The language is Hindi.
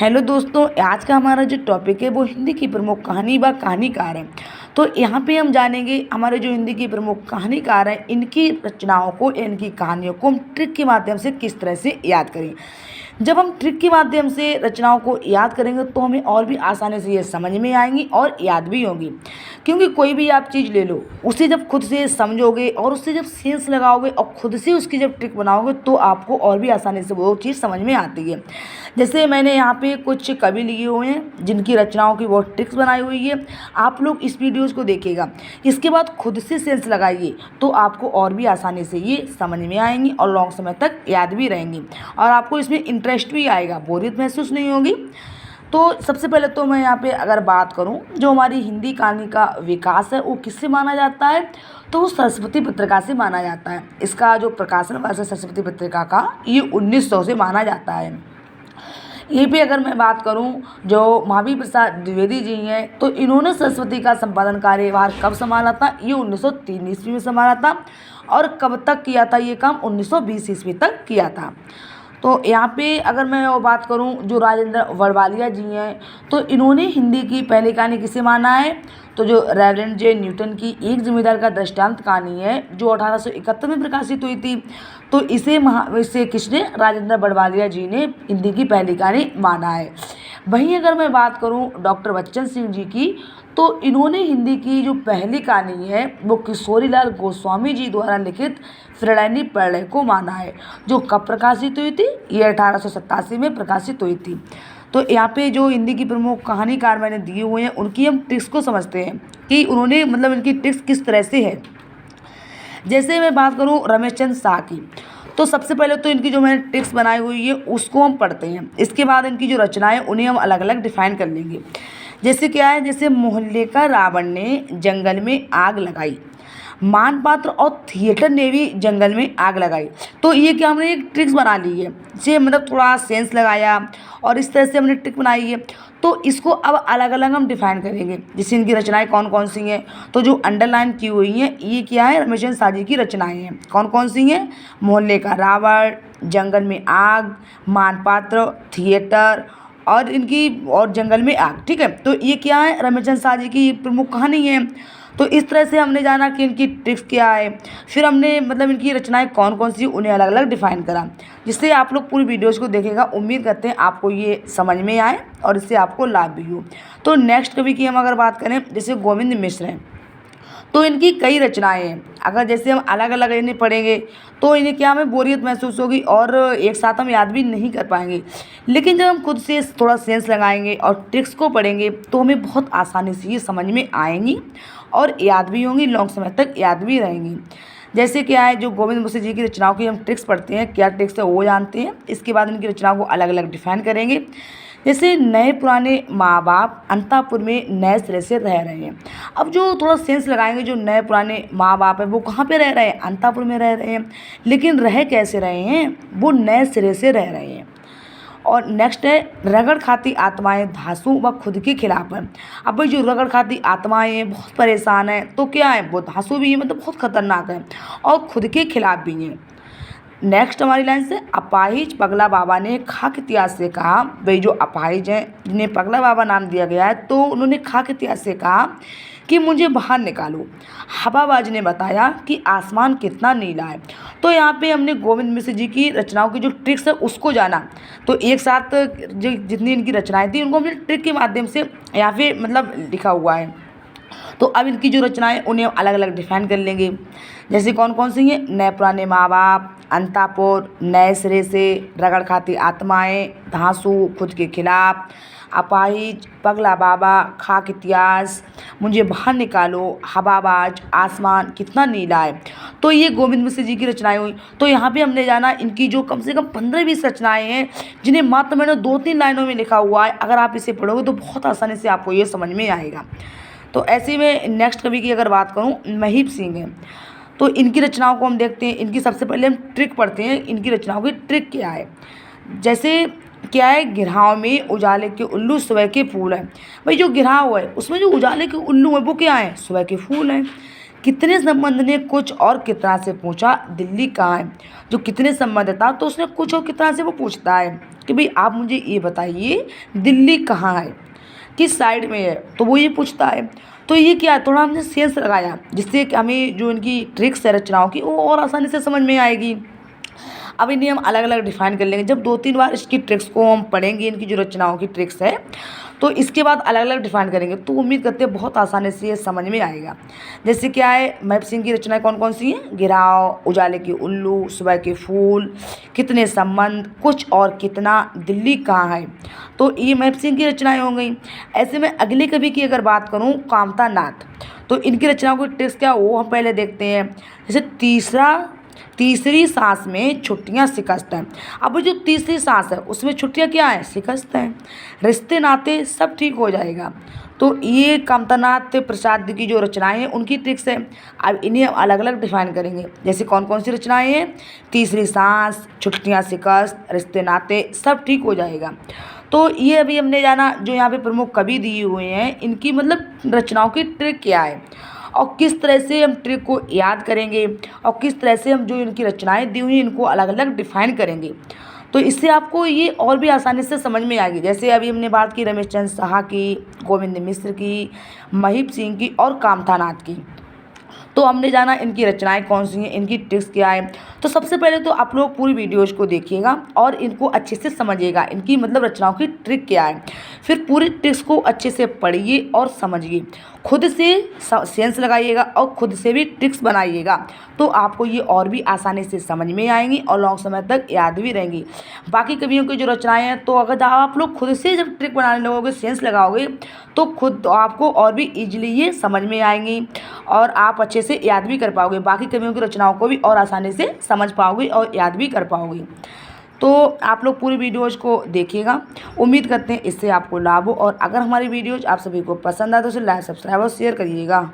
हेलो दोस्तों, आज का हमारा जो टॉपिक है वो हिंदी की प्रमुख कहानी व कहानीकार है। तो यहाँ पे हम जानेंगे हमारे जो हिंदी की प्रमुख कहानीकार हैं इनकी रचनाओं को, इनकी कहानियों को हम ट्रिक के माध्यम से किस तरह से याद करें। जब हम ट्रिक के माध्यम से रचनाओं को याद करेंगे तो हमें और भी आसानी से ये समझ में आएंगी और याद भी होंगी। क्योंकि कोई भी आप चीज़ ले लो, उसे जब खुद से समझोगे और उससे जब सेंस लगाओगे और खुद से उसकी जब ट्रिक बनाओगे तो आपको और भी आसानी से वो चीज़ समझ में आती है। जैसे मैंने यहाँ पे कुछ कवि लिए हुए हैं जिनकी रचनाओं की वो ट्रिक्स बनाई हुई है। आप लोग इस वीडियोज़ को देखिएगा, इसके बाद खुद से सेंस लगाइए तो आपको और भी आसानी से ये समझ में आएंगी और लॉन्ग समय तक याद भी रहेंगी और आपको इसमें इंटरेस्ट भी आएगा, बोरियत महसूस नहीं होगी। तो सबसे पहले तो मैं यहाँ पे अगर बात करूँ, जो हमारी हिंदी कहानी का विकास है वो किससे माना जाता है, तो वो सरस्वती पत्रिका से माना जाता है। इसका जो प्रकाशन हुआ है सरस्वती पत्रिका का, ये 1900 से माना जाता है। यहीं पे अगर मैं बात करूं, जो महावीर प्रसाद द्विवेदी जी हैं, तो इन्होंने सरस्वती का संपादन कार्यभार कब संभाला था, ये 1903 ईस्वी में संभाला था। और कब तक किया था ये काम, 1920 ईस्वी तक किया था। तो यहाँ पे अगर मैं वो बात करूँ, जो राजेंद्र वड़वालिया जी हैं, तो इन्होंने हिंदी की पहली कहानी किसे माना है, तो जो रेवरेंड जे न्यूटन की एक जिम्मेदार का दृष्टांत कहानी है जो 1871 में प्रकाशित हुई थी, तो इसे किसने, राजेंद्र वड़वालिया जी ने हिंदी की पहली कहानी माना है। वहीं अगर मैं बात करूं डॉक्टर बच्चन सिंह जी की, तो इन्होंने हिंदी की जो पहली कहानी है वो किशोरीलाल गोस्वामी जी द्वारा लिखित त्रिनयनी प्रलय को माना है, जो कब प्रकाशित हुई थी, ये 1887 में प्रकाशित हुई थी। तो यहाँ पे जो हिंदी की प्रमुख कहानीकार मैंने दिए हुए हैं उनकी हम ट्रिक्स को समझते हैं कि उन्होंने मतलब इनकी ट्रिक्स किस तरह से है। जैसे मैं बात करूँ रमेश चंद्र शाह की, तो सबसे पहले तो इनकी जो मैंने ट्रिक्स बनाई हुई है उसको हम पढ़ते हैं। इसके बाद इनकी जो रचनाएं उन्हें हम अलग अलग डिफाइन कर लेंगे। जैसे क्या है, जैसे मोहल्ले का रावण ने जंगल में आग लगाई, मानपात्र और थिएटर ने भी जंगल में आग लगाई। तो ये क्या, हमने एक ट्रिक्स बना ली है, इसे मतलब थोड़ा सेंस लगाया और इस तरह से हमने ट्रिक बनाई है। तो इसको अब अलग अलग हम डिफाइन करेंगे, जैसे इनकी रचनाएं कौन कौन सी हैं। तो जो अंडरलाइन की हुई हैं ये क्या है, रमेश चंद्र शाह जी की रचनाएं हैं। कौन कौन सी हैं, मोहल्ले का रावण, जंगल में आग, मानपात्र, थिएटर और जंगल में आग। ठीक है, तो ये क्या है, रमेश चंद्र शाह जी की प्रमुख कहानी है। तो इस तरह से हमने जाना कि इनकी ट्रिक्स क्या है, फिर हमने मतलब इनकी रचनाएं कौन कौन सी उन्हें अलग अलग डिफाइन करा, जिससे आप लोग पूरी वीडियोज़ को देखेगा। उम्मीद करते हैं आपको ये समझ में आए और इससे आपको लाभ भी हो। तो नेक्स्ट कवि की हम अगर बात करें, जैसे गोविंद मिश्र हैं, तो इनकी कई रचनाएं हैं। अगर जैसे हम अलग अलग इन्हें पढ़ेंगे तो इन्हें क्या, हमें बोरियत महसूस होगी और एक साथ हम याद भी नहीं कर पाएंगे। लेकिन जब हम खुद से थोड़ा सेंस लगाएंगे और ट्रिक्स को पढ़ेंगे तो हमें बहुत आसानी से ये समझ में आएंगी और याद भी होंगी, लॉन्ग समय तक याद भी रहेंगी। जैसे क्या है, जो गोविंद मिश्र जी की रचनाओं की हम ट्रिक्स पढ़ते हैं, क्या ट्रिक्स है वो जानते हैं। इसके बाद इनकी रचनाओं को अलग अलग डिफाइन करेंगे। जैसे नए पुराने माँ बाप अंतापुर में नए सिरे से रह रहे हैं। अब जो थोड़ा सेंस लगाएंगे, जो नए पुराने माँ बाप है वो कहाँ पे रह रहे हैं, अंतापुर में रह रहे हैं। लेकिन रह कैसे रहे हैं, वो नए सिरे से रह रहे हैं। और नेक्स्ट है, रगड़ खाती आत्माएं धांसू व खुद के खिलाफ है। अब भाई जो रगड़ खाती आत्माएं हैं बहुत परेशान है, तो क्या है, वो धांसू भी है, मतलब बहुत खतरनाक है और खुद के खिलाफ भी हैं। नेक्स्ट हमारी लाइन से, अपाहिज पगला बाबा ने खाक इतिहास से कहा। भाई जो अपाहिज हैं जिन्हें पगला बाबा नाम दिया गया है, तो उन्होंने खाक इतिहास से कहा कि मुझे बाहर निकालो। हवाबाज ने बताया कि आसमान कितना नीला है। तो यहाँ पे हमने गोविंद मिश्र जी की रचनाओं की जो ट्रिक्स है उसको जाना। तो एक साथ जितनी इनकी रचनाएं थी उनको हमने ट्रिक के माध्यम से यहाँ पे मतलब लिखा हुआ है। तो अब इनकी जो रचनाएं उन्हें अलग अलग डिफाइन कर लेंगे। जैसे कौन कौन सी हैं, नए पुराने माँ बाप, अंतापुर, नए सिरे से, रगड़ खाती आत्माएं, धांसू, खुद के खिलाफ, अपाहिज, पगला बाबा, खाक इतिहास, मुझे बाहर निकालो, हवाबाज, आसमान कितना नीला है। तो ये गोविंद मिश्र जी की रचनाएं हुई। तो यहाँ पे हमने जाना इनकी जो कम से कम 15-20 रचनाएं हैं जिन्हें मात्र मैंने 2-3 लाइनों में लिखा हुआ है। अगर आप इसे पढ़ोगे तो बहुत आसानी से आपको ये समझ में आएगा। तो ऐसे में नेक्स्ट कवि की अगर बात करूँ, महीप सिंह हैं। तो इनकी रचनाओं को हम देखते हैं। इनकी सबसे पहले हम ट्रिक पढ़ते हैं, इनकी रचनाओं की ट्रिक क्या है। जैसे क्या है, गिरहाव में उजाले के उल्लू सुबह के फूल हैं। भाई जो गिरहाव है उसमें जो उजाले के उल्लू हैं वो क्या है, सुबह के फूल हैं। कितने संबंध ने कुछ और कितना से पूछा दिल्ली कहाँ है। जो कितने संबंध था तो उसने कुछ और कितना से वो पूछता है कि भाई आप मुझे ये बताइए दिल्ली कहाँ है, किस साइड में है, तो वो ये पूछता है। तो ये क्या है, थोड़ा हमने सेंस लगाया जिससे कि हमें जो इनकी ट्रिक्स है रचनाओं की वो और आसानी से समझ में आएगी। अब इन्हें हम अलग अलग डिफाइन कर लेंगे। जब 2-3 बार इसकी ट्रिक्स को हम पढ़ेंगे, इनकी जो रचनाओं की ट्रिक्स है, तो इसके बाद अलग अलग डिफाइन करेंगे तो उम्मीद करते हैं बहुत आसानी से ये समझ में आएगा। जैसे क्या है, महप सिंह की रचनाएं कौन कौन सी हैं, गिराव, उजाले की उल्लू, सुबह के फूल, कितने संबंध, कुछ और कितना, दिल्ली कहाँ है, तो ये महप सिंह की रचनाएं हो गई। ऐसे में अगले कवि की अगर बात करूँ, कामता नाथ, तो इनकी रचनाओं की ट्रिक्स क्या वो हम पहले देखते हैं। जैसे तीसरी सांस में छुट्टियां शिकस्त हैं। अब जो तीसरी सांस है उसमें छुट्टियां क्या है, शिकस्त हैं। रिश्ते नाते सब ठीक हो जाएगा। तो ये कामतानाथ प्रसाद की जो रचनाएं हैं उनकी ट्रिक्स है। अब इन्हें हम अलग अलग डिफाइन करेंगे। जैसे कौन कौन सी रचनाएं हैं, तीसरी सांस, छुट्टियां शिकस्त, रिश्ते नाते सब ठीक हो जाएगा। तो ये अभी हमने जाना जो यहाँ पे प्रमुख कवि दिए हुए हैं, इनकी मतलब रचनाओं की ट्रिक क्या है और किस तरह से हम ट्रिक को याद करेंगे और किस तरह से हम जो इनकी रचनाएं दी हुई हैं इनको अलग अलग डिफाइन करेंगे। तो इससे आपको ये और भी आसानी से समझ में आएगी। जैसे अभी हमने बात की रमेश चंद्र साहा की, गोविंद मिश्र की, महिप सिंह की और कामता नाथ की। तो हमने जाना इनकी रचनाएं कौन सी हैं, इनकी ट्रिक्स क्या है। तो सबसे पहले तो आप लोग पूरी वीडियोज़ को देखिएगा और इनको अच्छे से समझिएगा, इनकी मतलब रचनाओं की ट्रिक क्या है। फिर पूरी ट्रिक्स को अच्छे से पढ़िए और समझिए, खुद से सेंस लगाइएगा और खुद से भी ट्रिक्स बनाइएगा। तो आपको ये और भी आसानी से समझ में आएंगी और लॉन्ग समय तक याद भी रहेंगी। बाकी कवियों की जो रचनाएं हैं, तो अगर आप लोग खुद से जब ट्रिक बनाने लगोगे, सेंस लगाओगे, तो खुद आपको और भी ईजिली ये समझ में आएंगी और आप अच्छे से याद भी कर पाओगे। बाकी कवियों की रचनाओं को भी और आसानी से समझ पाओगे और याद भी कर पाओगे। तो आप लोग पूरी वीडियोज़ को देखिएगा। उम्मीद करते हैं इससे आपको लाभ हो और अगर हमारी वीडियोज़ आप सभी को पसंद आए तो उसे लाइक, सब्सक्राइब और शेयर करिएगा।